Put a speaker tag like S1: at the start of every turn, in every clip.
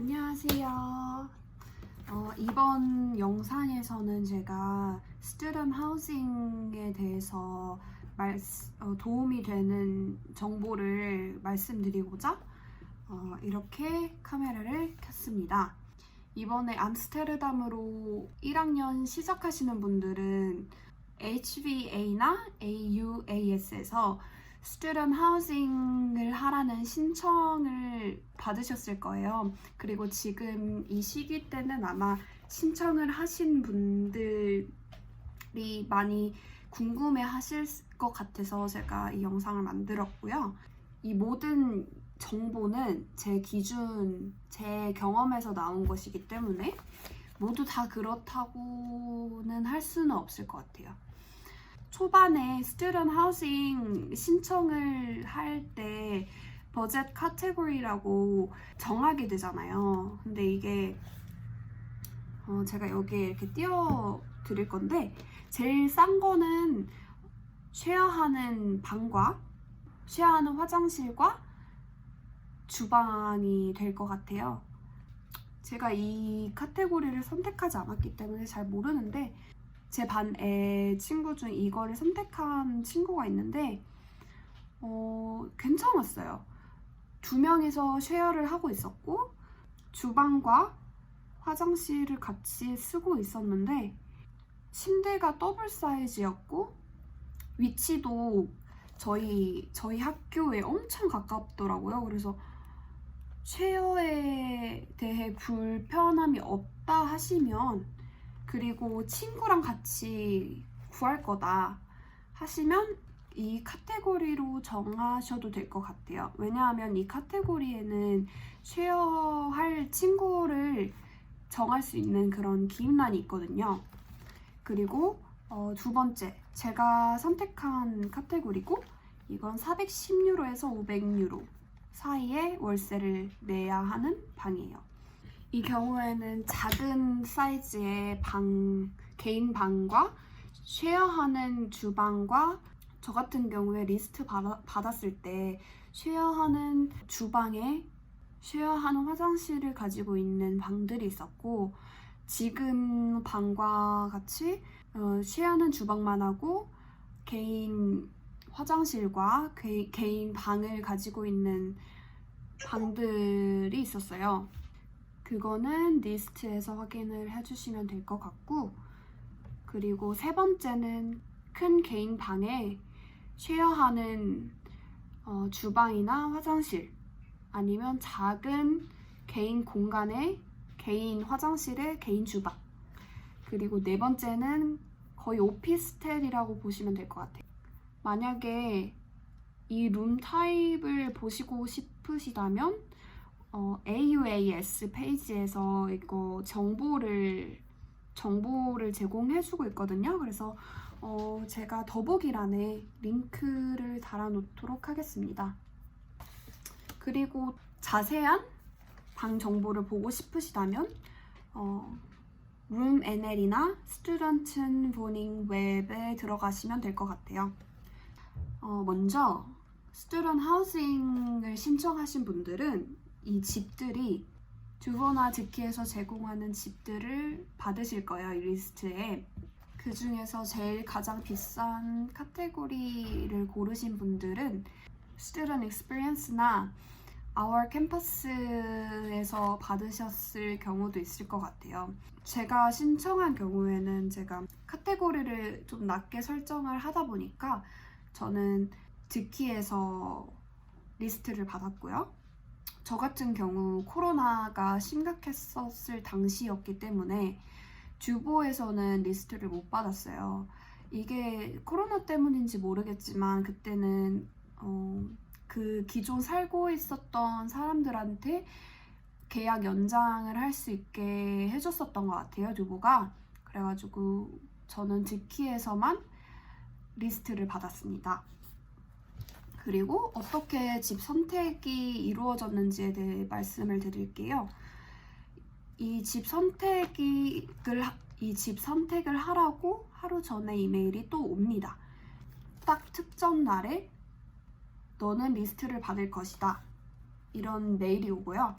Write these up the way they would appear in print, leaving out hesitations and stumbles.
S1: 안녕하세요. 이번 영상에서는 제가 스튜던트 하우싱에 대해서 도움이 되는 정보를 말씀드리고자 이렇게 카메라를 켰습니다. 이번에 암스테르담으로 1학년 시작하시는 분들은 HVA나 AUAS에서 스튜던트 하우싱을 하라는 신청을 받으셨을 거예요. 그리고 지금 이 시기 때는 아마 신청을 하신 분들이 많이 궁금해 하실 것 같아서 제가 이 영상을 만들었고요. 이 모든 정보는 제 기준, 제 경험에서 나온 것이기 때문에 모두 다 그렇다고는 할 수는 없을 것 같아요. 초반에 스튜던트 하우싱 신청을 할 때 버젯 카테고리라고 정하게 되잖아요. 근데 이게 제가 여기에 이렇게 띄워 드릴 건데 제일 싼 거는 쉐어하는 방과 쉐어하는 화장실과 주방이 될 것 같아요. 제가 이 카테고리를 선택하지 않았기 때문에 잘 모르는데 제 반에 친구 중 이거를 선택한 친구가 있는데 괜찮았어요. 2명이서 쉐어를 하고 있었고 주방과 화장실을 같이 쓰고 있었는데 침대가 더블 사이즈였고 위치도 저희 학교에 엄청 가깝더라고요. 그래서 쉐어에 대해 불편함이 없다 하시면, 그리고 친구랑 같이 구할 거다 하시면 이 카테고리로 정하셔도 될 것 같아요. 왜냐하면 이 카테고리에는 쉐어할 친구를 정할 수 있는 그런 기입란이 있거든요. 그리고 두 번째, 제가 선택한 카테고리고 이건 410유로에서 500유로 사이에 월세를 내야 하는 방이에요. 이 경우에는 작은 사이즈의 개인 방과 쉐어하는 주방과 저 같은 경우에 리스트 받았을 때 쉐어하는 주방에 쉐어하는 화장실을 가지고 있는 방들이 있었고, 지금 방과 같이 쉐어하는 주방만 하고 개인 화장실과 개인 방을 가지고 있는 방들이 있었어요. 그거는 리스트에서 확인을 해주시면 될 것 같고, 그리고 세 번째는 큰 개인 방에 쉐어하는 주방이나 화장실, 아니면 작은 개인 공간에 개인 화장실에 개인 주방, 그리고 네 번째는 거의 오피스텔이라고 보시면 될 것 같아요. 만약에 이 룸 타입을 보시고 싶으시다면 AUAS 페이지에서 이거 정보를 제공해주고 있거든요. 그래서 제가 더보기란에 링크를 달아놓도록 하겠습니다. 그리고 자세한 방 정보를 보고 싶으시다면 룸 NL이나 스튜던트 보닝 웹에 들어가시면 될 것 같아요. 먼저 스튜던트 하우싱을 신청하신 분들은 이 집들이 듀보나 즈키에서 제공하는 집들을 받으실 거예요. 이 리스트에. 그 중에서 제일 가장 비싼 카테고리를 고르신 분들은 스튜던트 익스피리언스나 Our 캠퍼스에서 받으셨을 경우도 있을 것 같아요. 제가 신청한 경우에는 제가 카테고리를 좀 낮게 설정을 하다 보니까 저는 즈키에서 리스트를 받았고요. 저 같은 경우 코로나가 심각했었을 당시였기 때문에 듀보에서는 리스트를 못 받았어요. 이게 코로나 때문인지 모르겠지만 그때는 그 기존 살고 있었던 사람들한테 계약 연장을 할 수 있게 해줬었던 것 같아요, 듀보가. 그래가지고 저는 즈키에서만 리스트를 받았습니다. 그리고 어떻게 집 선택이 이루어졌는지에 대해 말씀을 드릴게요. 이 집 선택을 하라고 하루 전에 이메일이 또 옵니다. 딱 특정 날에 너는 리스트를 받을 것이다, 이런 메일이 오고요.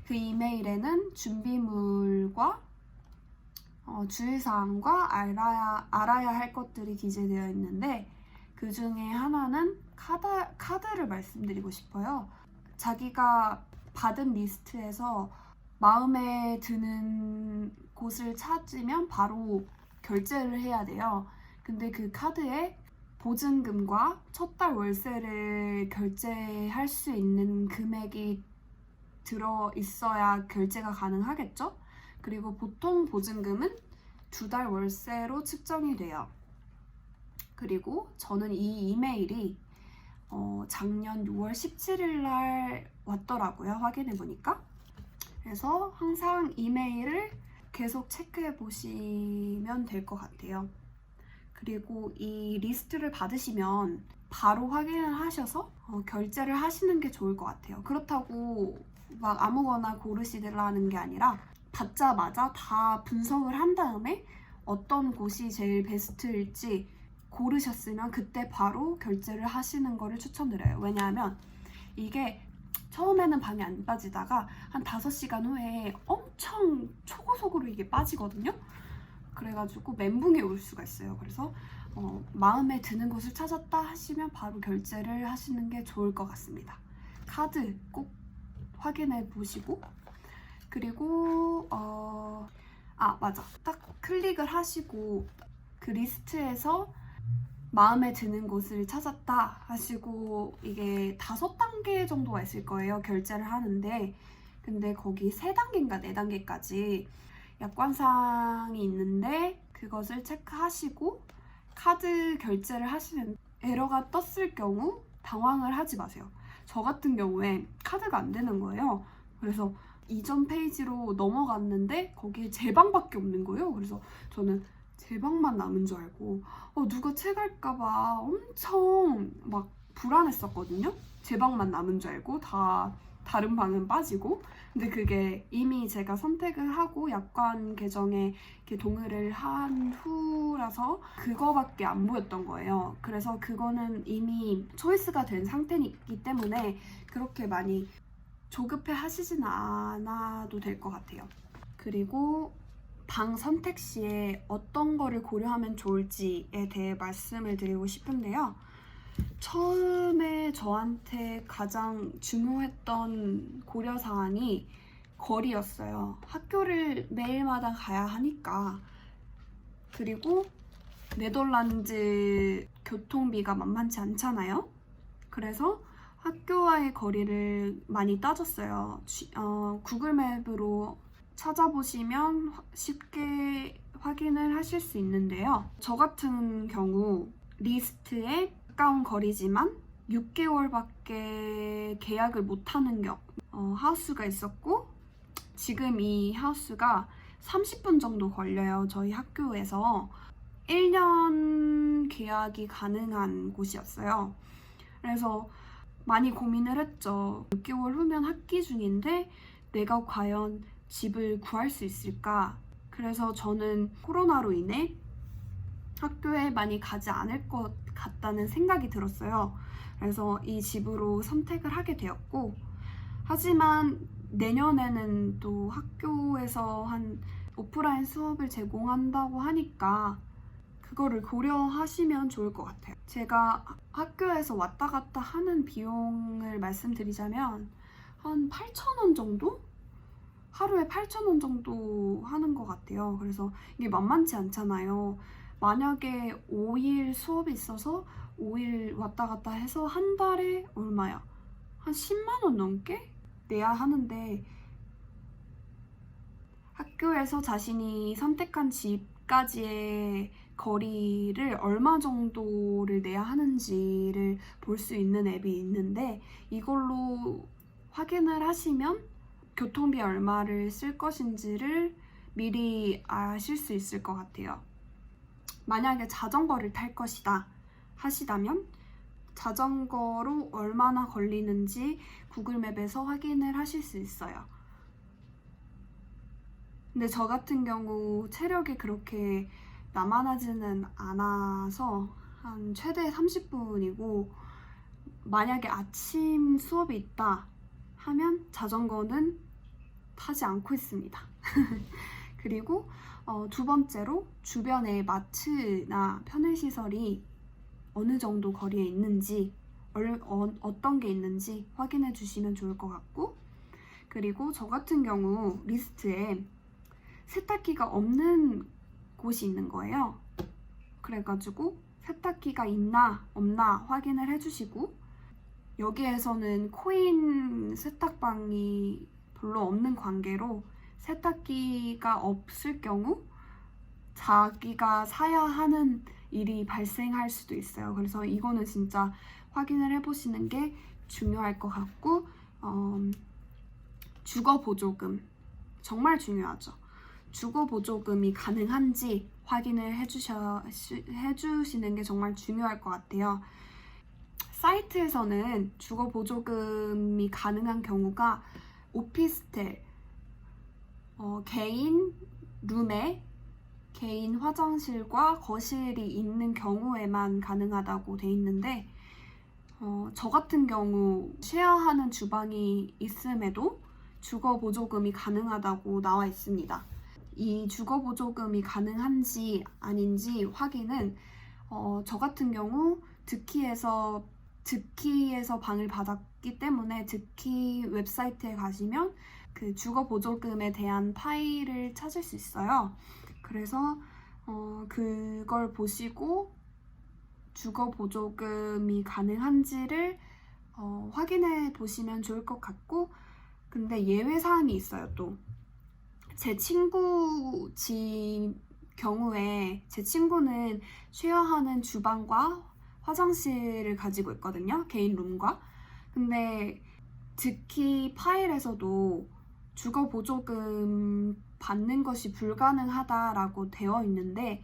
S1: 그 이메일에는 준비물과 주의사항과 알아야 할 것들이 기재되어 있는데 그 중에 하나는 카드를 말씀드리고 싶어요. 자기가 받은 리스트에서 마음에 드는 곳을 찾으면 바로 결제를 해야 돼요. 근데 그 카드에 보증금과 첫 달 월세를 결제할 수 있는 금액이 들어 있어야 결제가 가능하겠죠? 그리고 보통 보증금은 2달 월세로 측정이 돼요. 그리고 저는 이 이메일이 작년 6월 17일 날 왔더라고요. 확인해 보니까. 그래서 항상 이메일을 계속 체크해 보시면 될 것 같아요. 그리고 이 리스트를 받으시면 바로 확인을 하셔서 결제를 하시는 게 좋을 것 같아요. 그렇다고 막 아무거나 고르시라는 게 아니라 받자마자 다 분석을 한 다음에 어떤 곳이 제일 베스트일지 고르셨으면 그때 바로 결제를 하시는 거를 추천드려요. 왜냐하면 이게 처음에는 방이 안 빠지다가 한 5시간 후에 엄청 초고속으로 이게 빠지거든요. 그래가지고 멘붕이 올 수가 있어요. 그래서 마음에 드는 곳을 찾았다 하시면 바로 결제를 하시는 게 좋을 것 같습니다. 카드 꼭 확인해 보시고, 그리고 맞아, 딱 클릭을 하시고 그 리스트에서 마음에 드는 곳을 찾았다 하시고 이게 5단계 정도가 있을 거예요. 결제를 하는데 근데 거기 3단계인가 4단계까지 약관사항이 있는데 그것을 체크하시고 카드 결제를 하시는 에러가 떴을 경우 당황을 하지 마세요. 저 같은 경우에 카드가 안 되는 거예요. 그래서 이전 페이지로 넘어갔는데 거기에 제 방밖에 없는 거예요. 그래서 저는 제 방만 남은 줄 알고 누가 채갈까봐 엄청 막 불안했었거든요. 제 방만 남은 줄 알고 다른 방은 빠지고. 근데 그게 이미 제가 선택을 하고 약관 계정에 이렇게 동의를 한 후라서 그거밖에 안 보였던 거예요. 그래서 그거는 이미 초이스가 된 상태이기 때문에 그렇게 많이 조급해 하시진 않아도 될 것 같아요. 그리고 방 선택 시에 어떤 거를 고려하면 좋을지에 대해 말씀을 드리고 싶은데요. 처음에 저한테 가장 중요했던 고려사항이 거리였어요. 학교를 매일마다 가야 하니까. 그리고 네덜란드 교통비가 만만치 않잖아요. 그래서 학교와의 거리를 많이 따졌어요. 구글맵으로 찾아보시면 쉽게 확인을 하실 수 있는데요. 저 같은 경우 리스트에 가까운 거리지만 6개월밖에 계약을 못하는 하우스가 있었고 지금 이 하우스가 30분 정도 걸려요. 저희 학교에서 1년 계약이 가능한 곳이었어요. 그래서 많이 고민을 했죠. 6개월 후면 학기 중인데 내가 과연 집을 구할 수 있을까? 그래서 저는 코로나로 인해 학교에 많이 가지 않을 것 같다는 생각이 들었어요. 그래서 이 집으로 선택을 하게 되었고, 하지만 내년에는 또 학교에서 한 오프라인 수업을 제공한다고 하니까 그거를 고려하시면 좋을 것 같아요. 제가 학교에서 왔다 갔다 하는 비용을 말씀드리자면 한 8,000원 정도? 하루에 8,000원 정도 하는 것 같아요. 그래서 이게 만만치 않잖아요. 만약에 5일 수업이 있어서 5일 왔다 갔다 해서 한 달에 얼마야? 한 10만 원 넘게 내야 하는데 학교에서 자신이 선택한 집까지의 거리를 얼마 정도를 내야 하는지를 볼 수 있는 앱이 있는데 이걸로 확인을 하시면 교통비 얼마를 쓸 것인지를 미리 아실 수 있을 것 같아요. 만약에 자전거를 탈 것이다 하시다면 자전거로 얼마나 걸리는지 구글맵에서 확인을 하실 수 있어요. 근데 저 같은 경우 체력이 그렇게 나만하지는 않아서 한 최대 30분이고 만약에 아침 수업이 있다 하면 자전거는 하지 않고 있습니다. 그리고 두 번째로 주변에 마트나 편의시설이 어느 정도 거리에 있는지 어떤 게 있는지 확인해 주시면 좋을 것 같고, 그리고 저 같은 경우 리스트에 세탁기가 없는 곳이 있는 거예요. 그래가지고 세탁기가 있나 없나 확인을 해주시고, 여기에서는 코인 세탁방이 별로 없는 관계로 세탁기가 없을 경우 자기가 사야 하는 일이 발생할 수도 있어요. 그래서 이거는 진짜 확인을 해보시는 게 중요할 것 같고, 주거보조금 정말 중요하죠. 주거보조금이 가능한지 확인을 해주시는 게 정말 중요할 것 같아요. 사이트에서는 주거보조금이 가능한 경우가 오피스텔, 개인 룸에 개인 화장실과 거실이 있는 경우에만 가능하다고 돼 있는데, 저 같은 경우 쉐어하는 주방이 있음에도 주거보조금이 가능하다고 나와 있습니다. 이 주거보조금이 가능한지 아닌지 확인은 저 같은 경우 득키에서 방을 받았기 때문에 득키 웹사이트에 가시면 그 주거보조금에 대한 파일을 찾을 수 있어요. 그래서 그걸 보시고 주거보조금이 가능한지를 확인해 보시면 좋을 것 같고, 근데 예외 사항이 있어요. 또 제 친구 집 경우에 제 친구는 쉐어하는 주방과 화장실을 가지고 있거든요. 개인 룸과. 근데 득키 파일에서도 주거보조금 받는 것이 불가능하다라고 되어 있는데,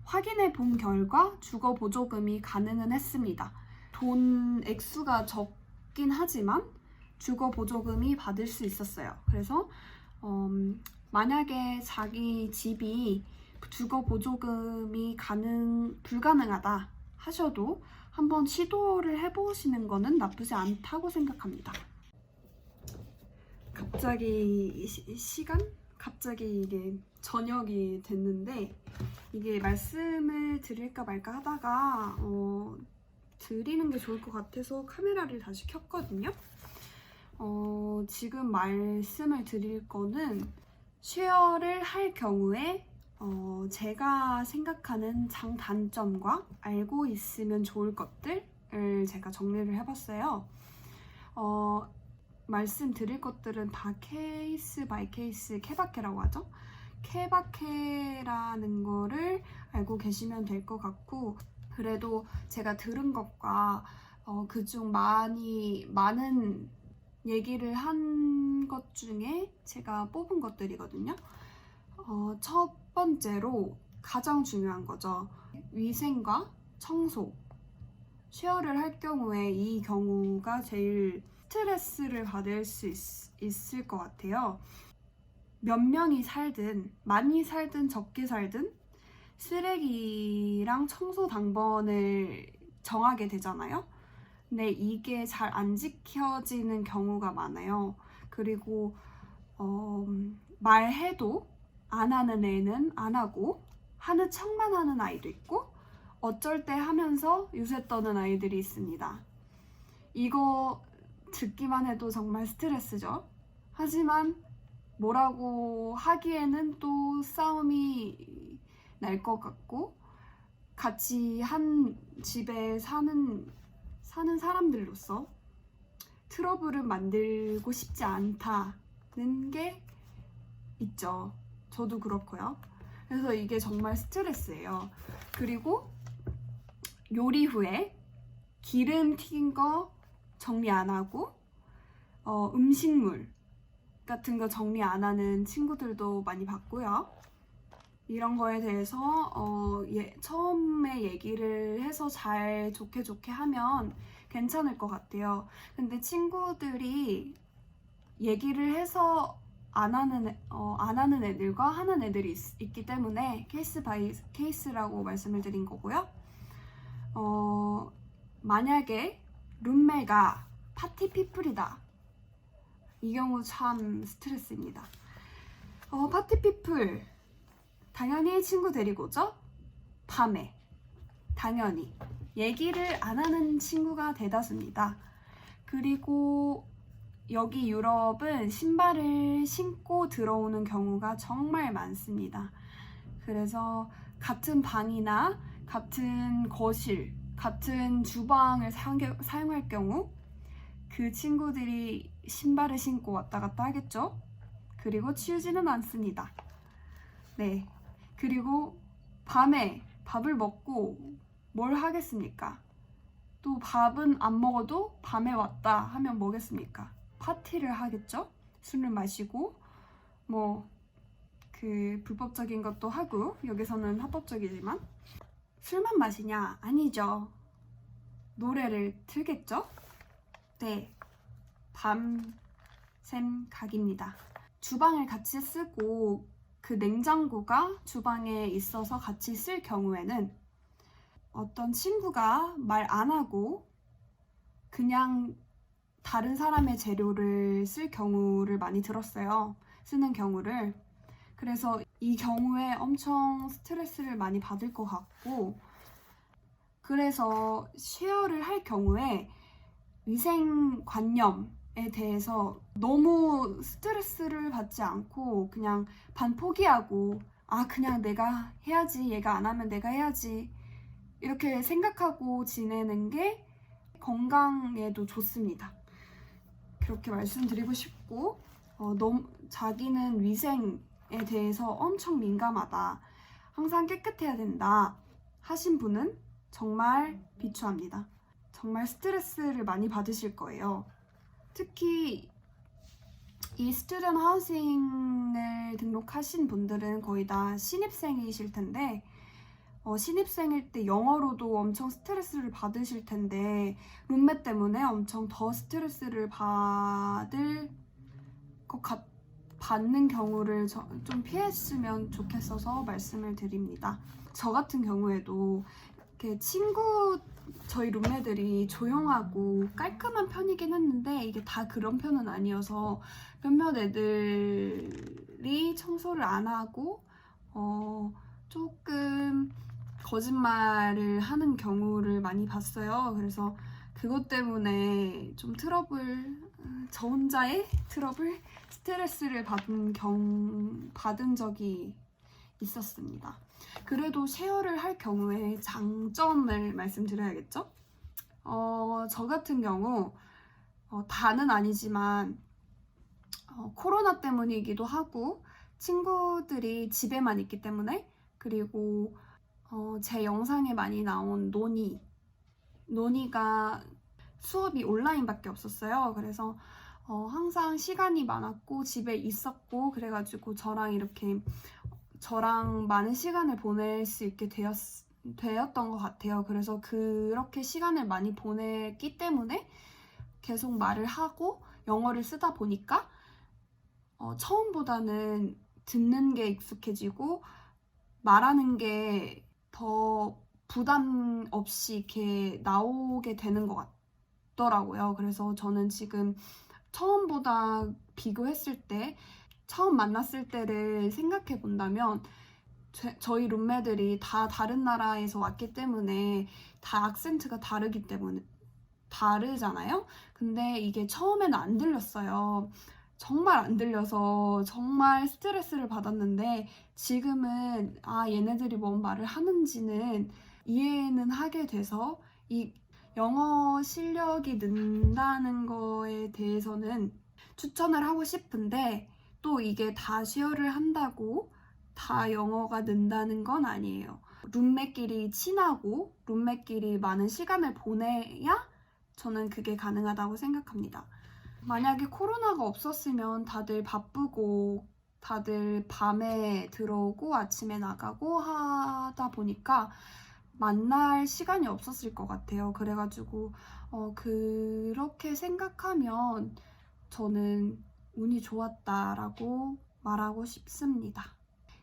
S1: 확인해 본 결과 주거보조금이 가능은 했습니다. 돈 액수가 적긴 하지만 주거보조금이 받을 수 있었어요. 그래서 만약에 자기 집이 주거보조금이 불가능하다 하셔도 한번 시도를 해보시는 거는 나쁘지 않다고 생각합니다. 갑자기 갑자기 이게 저녁이 됐는데, 이게 말씀을 드릴까 말까 하다가 드리는 게 좋을 것 같아서 카메라를 다시 켰거든요. 지금 말씀을 드릴 거는 쉐어를 할 경우에 제가 생각하는 장단점과 알고 있으면 좋을 것들을 제가 정리를 해봤어요. 말씀드릴 것들은 다 케이스 바이 케이스, 케바케라고 하죠. 케바케라는 거를 알고 계시면 될 것 같고, 그래도 제가 들은 것과 그중 많은 얘기를 한 것 중에 제가 뽑은 것들이거든요. 첫 번째로 가장 중요한 거죠. 위생과 청소. 쉐어를 할 경우에 이 경우가 제일 스트레스를 받을 수 있을 것 같아요. 몇 명이 살든, 많이 살든 적게 살든 쓰레기랑 청소 당번을 정하게 되잖아요. 근데 이게 잘 안 지켜지는 경우가 많아요. 그리고 말해도 안 하는 애는 안 하고 하는 척만 하는 아이도 있고, 어쩔 때 하면서 유세 떠는 아이들이 있습니다. 이거 듣기만 해도 정말 스트레스죠. 하지만 뭐라고 하기에는 또 싸움이 날 것 같고, 같이 한 집에 사는 사람들로서 트러블을 만들고 싶지 않다는 게 있죠. 저도 그렇고요. 그래서 이게 정말 스트레스예요. 그리고 요리 후에 기름 튀긴 거 정리 안 하고 음식물 같은 거 정리 안 하는 친구들도 많이 봤고요. 이런 거에 대해서 처음에 얘기를 해서 잘 좋게 하면 괜찮을 것 같아요. 근데 친구들이 얘기를 해서 안 하는 애들과 하는 애들이 있기 때문에 케이스 바이 케이스라고 말씀을 드린 거고요. 만약에 룸메가 파티 피플이다 이 경우 참 스트레스입니다. 파티피플. 당연히 친구 데리고죠. 밤에. 당연히. 얘기를 안 하는 친구가 대다수입니다. 그리고 여기 유럽은 신발을 신고 들어오는 경우가 정말 많습니다. 그래서 같은 방이나 같은 거실, 같은 주방을 사용할 경우 그 친구들이 신발을 신고 왔다 갔다 하겠죠? 그리고 치우지는 않습니다. 네. 그리고 밤에 밥을 먹고 뭘 하겠습니까? 또 밥은 안 먹어도 밤에 왔다 하면 뭐겠습니까? 파티를 하겠죠? 술을 마시고 불법적인 것도 하고, 여기서는 합법적이지만 술만 마시냐? 아니죠. 노래를 틀겠죠? 네. 밤샘 각입니다. 주방을 같이 쓰고 그 냉장고가 주방에 있어서 같이 쓸 경우에는 어떤 친구가 말 안 하고 그냥 다른 사람의 재료를 쓸 경우를 많이 들었어요. 쓰는 경우를. 그래서 이 경우에 엄청 스트레스를 많이 받을 것 같고, 그래서 쉐어를 할 경우에 위생관념에 대해서 너무 스트레스를 받지 않고 그냥 반 포기하고, 그냥 내가 해야지, 얘가 안 하면 내가 해야지, 이렇게 생각하고 지내는 게 건강에도 좋습니다. 그렇게 말씀드리고 싶고, 자기는 위생에 대해서 엄청 민감하다, 항상 깨끗해야 된다 하신 분은 정말 비추합니다. 정말 스트레스를 많이 받으실 거예요. 특히 이 스튜던트 하우싱을 등록하신 분들은 거의 다 신입생이실 텐데, 신입생일 때 영어로도 엄청 스트레스를 받으실 텐데, 룸메 때문에 엄청 더 스트레스를 받는 경우를 좀 피했으면 좋겠어서 말씀을 드립니다. 저 같은 경우에도 저희 룸메들이 조용하고 깔끔한 편이긴 했는데, 이게 다 그런 편은 아니어서 몇몇 애들이 청소를 안 하고 조금 거짓말을 하는 경우를 많이 봤어요. 그래서 그것 때문에 좀 저 혼자의 스트레스를 받은 적이 있었습니다. 그래도 쉐어를 할 경우에 장점을 말씀드려야겠죠? 저 같은 경우 다는 아니지만 코로나 때문이기도 하고, 친구들이 집에만 있기 때문에, 그리고 제 영상에 많이 나온 노니가 수업이 온라인밖에 없었어요. 그래서 항상 시간이 많았고 집에 있었고, 그래가지고 저랑 많은 시간을 보낼 수 있게 되었던 것 같아요. 그래서 그렇게 시간을 많이 보냈기 때문에 계속 말을 하고 영어를 쓰다 보니까 처음보다는 듣는 게 익숙해지고 말하는 게 더 부담 없이 이렇게 나오게 되는 것 같더라고요. 그래서 저는 지금 처음보다 비교했을 때, 처음 만났을 때를 생각해 본다면, 저희 룸메들이 다 다른 나라에서 왔기 때문에 다 악센트가 다르잖아요. 근데 이게 처음에는 안 들렸어요. 정말 안 들려서 정말 스트레스를 받았는데, 지금은 얘네들이 뭔 말을 하는지는 이해는 하게 돼서, 이 영어 실력이 는다는 거에 대해서는 추천을 하고 싶은데, 또 이게 다 쉐어를 한다고 다 영어가 는다는 건 아니에요. 룸메끼리 친하고 룸메끼리 많은 시간을 보내야 저는 그게 가능하다고 생각합니다. 만약에 코로나가 없었으면 다들 바쁘고 다들 밤에 들어오고 아침에 나가고 하다 보니까 만날 시간이 없었을 것 같아요. 그래가지고 그렇게 생각하면 저는 운이 좋았다라고 말하고 싶습니다.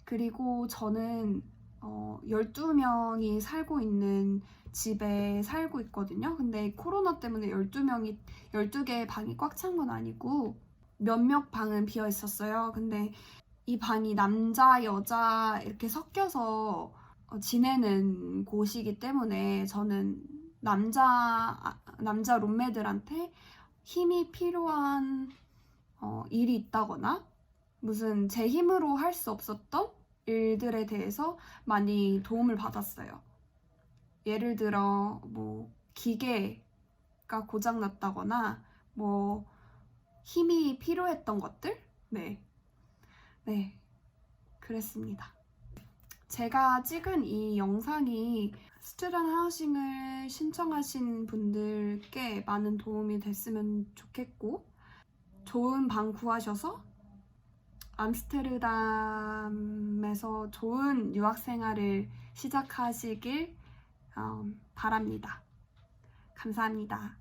S1: 그리고 저는 12명이 살고 있는 집에 살고 있거든요. 근데 코로나 때문에 12개의 방이 꽉 찬 건 아니고 몇몇 방은 비어 있었어요. 근데 이 방이 남자, 여자 이렇게 섞여서 지내는 곳이기 때문에 저는 남자 룸메들한테 힘이 필요한 일이 있다거나 무슨 제 힘으로 할 수 없었던 일들에 대해서 많이 도움을 받았어요. 예를 들어 뭐 기계가 고장났다거나 뭐 힘이 필요했던 것들? 네, 그랬습니다. 제가 찍은 이 영상이 스튜던트 하우싱을 신청하신 분들께 많은 도움이 됐으면 좋겠고, 좋은 방 구하셔서 암스테르담에서 좋은 유학 생활을 시작하시길 바랍니다. 감사합니다.